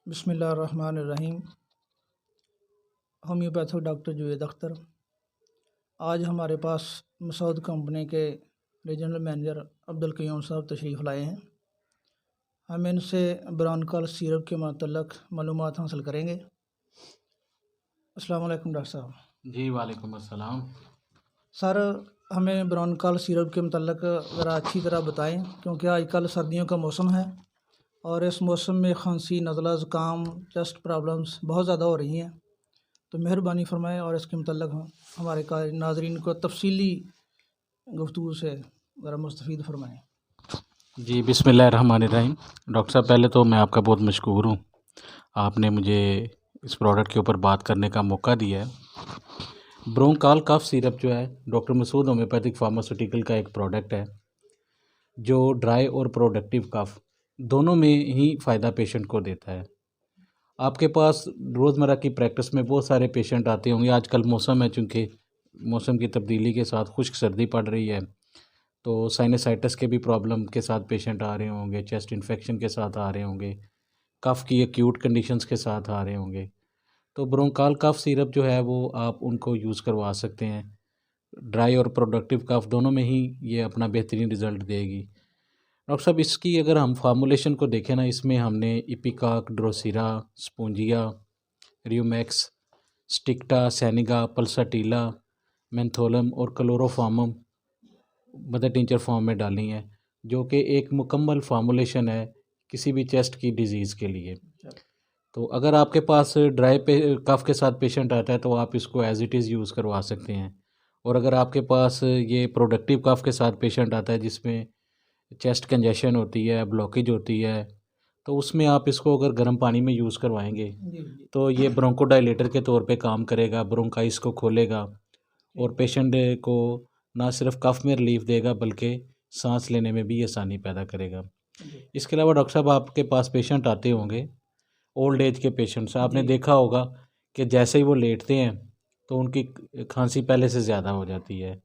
बिस्मिल्लाहिर्रहमानिर्रहीम। Homeopathic doctor Javed Akhtar. आज हमारे पास मसूद कंपनी के रीजनल मैनेजर अब्दुल क़य्यूम साहब तशरीफ़ लाए हैं। हम इनसे ब्रोंकाल सिरप के मतलब मालूमात हासिल करेंगे। अस्सलाम वालेकुम डॉक्टर साहब। जी वालेकुम अस्सलाम। सर, हमें ब्रोंकाल सिरप के मतलब ज़रा अच्छी तरह बताएं, क्योंकि आजकल सर्दियों का मौसम है और इस मौसम में खांसी, नज़ला, ज़ुकाम, चेस्ट प्रॉब्लम्स बहुत ज़्यादा हो रही हैं। तो मेहरबानी फरमाएं और इसके मतलब हमारे नाज़रीन को तफसीली गुफ्तगू से ज़रा मुस्तफ़ीद फरमाएं। जी बिस्मिल्लाहिर्रहमानिर्रहीम। डॉक्टर साहब, पहले तो मैं आपका बहुत मशकूर हूँ, आपने मुझे इस प्रोडक्ट के ऊपर बात करने का मौका दिया है। ब्रोंकाल कफ सिरप जो है डॉक्टर मसूद होम्योपैथिक फार्मास्यूटिकल का एक प्रोडक्ट है जो ड्राई और प्रोडक्टिव कफ दोनों में ही फ़ायदा पेशेंट को देता है। आपके पास रोज़मर्रा की प्रैक्टिस में बहुत सारे पेशेंट आते होंगे। आजकल मौसम है, चूँकि मौसम की तब्दीली के साथ खुश्क सर्दी पड़ रही है, तो साइनसाइटिस के भी प्रॉब्लम के साथ पेशेंट आ रहे होंगे, चेस्ट इन्फेक्शन के साथ आ रहे होंगे, कफ़ की एक्यूट कंडीशंस के साथ आ रहे होंगे। तो ब्रोंकाल कफ सिरप जो है वो आप उनको यूज़ करवा सकते हैं। ड्राई और प्रोडक्टिव कफ दोनों में ही ये अपना बेहतरीन रिज़ल्ट देगी। डॉक्टर साहब, इसकी अगर हम फार्मूलेशन को देखें ना, इसमें हमने इपिकाक, ड्रोसिरा, स्पोंजिया, रियोमैक्स, स्टिक्टा, सैनिगा, पल्साटीला, मेंथोलम और क्लोरोफार्मम मदर टिंचर फॉर्म में डाली हैं, जो कि एक मुकम्मल फार्मूलेशन है किसी भी चेस्ट की डिज़ीज़ के लिए। तो अगर आपके पास ड्राई पे कफ़ के साथ पेशेंट आता है तो आप इसको एज़ इट इज़ यूज़ करवा सकते हैं। और अगर आपके पास ये प्रोडक्टिव कफ़ के साथ पेशेंट आता है जिसमें चेस्ट कंजेशन होती है, ब्लॉकेज होती है, तो उसमें आप इसको अगर गर्म पानी में यूज़ करवाएंगे तो ये ब्रोंकोडाइलेटर के तौर पे काम करेगा, ब्रोंकाइस को खोलेगा और पेशेंट को ना सिर्फ कफ़ में रिलीफ देगा बल्कि सांस लेने में भी आसानी पैदा करेगा। इसके अलावा डॉक्टर साहब, आपके पास पेशेंट आते होंगे, ओल्ड एज के पेशेंट्स, आपने देखा होगा कि जैसे ही वो लेटते हैं तो उनकी खांसी पहले से ज़्यादा हो जाती है,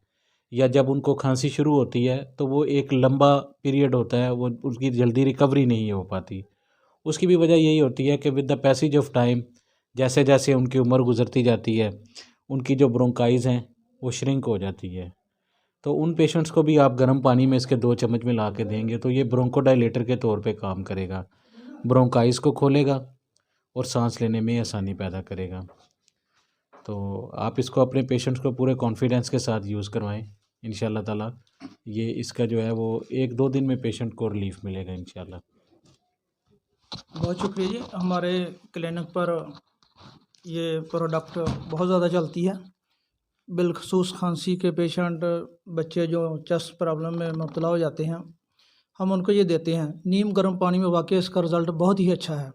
या जब उनको खांसी शुरू होती है तो वो एक लंबा पीरियड होता है, वो उसकी जल्दी रिकवरी नहीं हो पाती। उसकी भी वजह यही होती है कि with the passage of time, जैसे जैसे उनकी उम्र गुजरती जाती है, उनकी जो ब्रोंकाइज़ हैं वो श्रिंक हो जाती है। तो उन पेशेंट्स को भी आप गर्म पानी में इसके 2 चम्मच मिला के देंगे तो ये ब्रोंकोडाइलेटर के तौर पे काम करेगा, ब्रोंकाइज़ को खोलेगा और सांस लेने में आसानी पैदा करेगा। तो आप इसको अपने पेशेंट्स को पूरे कॉन्फिडेंस के साथ यूज़ करवाएं। इंशाल्लाह ताला ये इसका जो है वो 1-2 दिन में पेशेंट को रिलीफ मिलेगा इंशाल्लाह। बहुत शुक्रिया जी। हमारे क्लिनिक पर ये प्रोडक्ट बहुत ज़्यादा चलती है, बिलखसूस खांसी के पेशेंट, बच्चे जो चेस्ट प्रॉब्लम में मुब्तला हो जाते हैं, हम उनको ये देते हैं नीम गर्म पानी में। वाकई इसका रिज़ल्ट बहुत ही अच्छा है।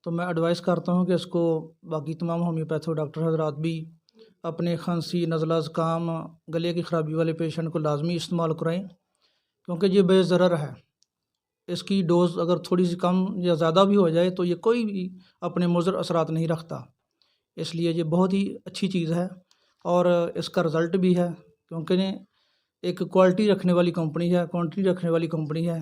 तो मैं एडवाइस करता हूँ कि इसको बाकी तमाम होम्योपैथिक डॉक्टर हजरात भी अपने खांसी, नज़ला, ज़ुकाम, गले की ख़राबी वाले पेशेंट को लाजमी इस्तेमाल कराएं, क्योंकि ये बेज़रर है। इसकी डोज़ अगर थोड़ी सी कम या ज़्यादा भी हो जाए तो ये कोई भी अपने मुज़र असरात नहीं रखता। इसलिए ये बहुत ही अच्छी चीज़ है और इसका रिज़ल्ट भी है, क्योंकि एक क्वालिटी रखने वाली कंपनी है, क्वांटिटी रखने वाली कंपनी है